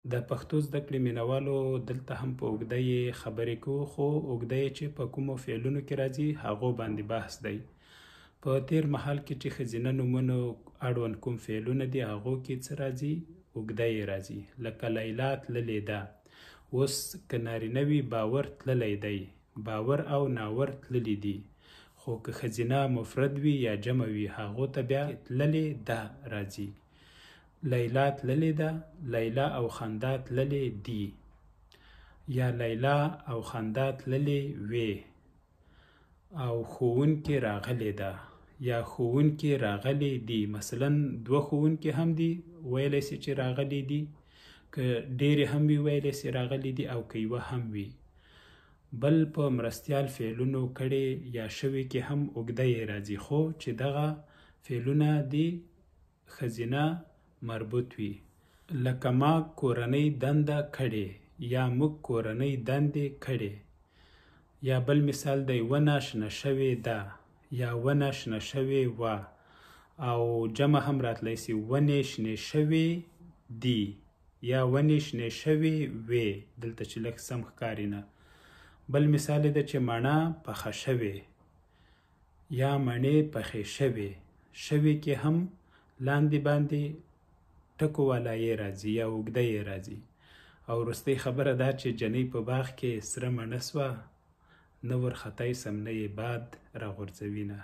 د پښتو زده کړې مینوالو دلته هم په اوږده یې خبرې کوو، خو اوږده یې چې په کومو فعلونو کې راځي هغو باندې بحث دی. په تیر مهال کې چې ښځینه نومونو اړوند کوم فعلونه دي هغو کې څه راځي؟ اوږده یې راځي. لکه لیلا تللې ده. اوس که نارینه وي باور تللی دی، باور او ناور تللي دي. خو که ښځینه مفرد وي یا جمع وي هغو ته بیا تللې ده راځي. لیلا تللې ده، لیلا او خندا تللې دي، یا لیلا او خندا تللې وې. او ښوونکې راغلې ده یا ښوونکې راغلې دي. مثلا دوه ښوونکې هم دي ویلی سي چې راغلي دي، که ډېرې هم وي ویلی سي راغلي دي، او که یوه هم وي. بل په مرستیال فعلونو کړې یا شوي کې هم اوږده یې راځي، خو چې دغه فعلونه دي ښځینه مربوط وي. لکه ما کورنۍ دنده کړې یا موږ کورنۍ دندې کړې. یا بل مثال دی ونه شنه شوې ده یا ونه شنه شوې وه. او جمع هم راتلی سي ونې شنې شوې دي یا ونې شنې شوې وې، دلته چې لږ سم ښکاري نه. بل مثال دی چې مڼه پخه شوې یا مڼې پخې شوې. شوې کې هم لاندې باندې ټکو والا یې راځي یا اوږده یې راځي. او وروستۍ خبره دا چې جنۍ په باغ کې سره مڼه سوه، نه ورختای سم نه یې باد راغورځوینه.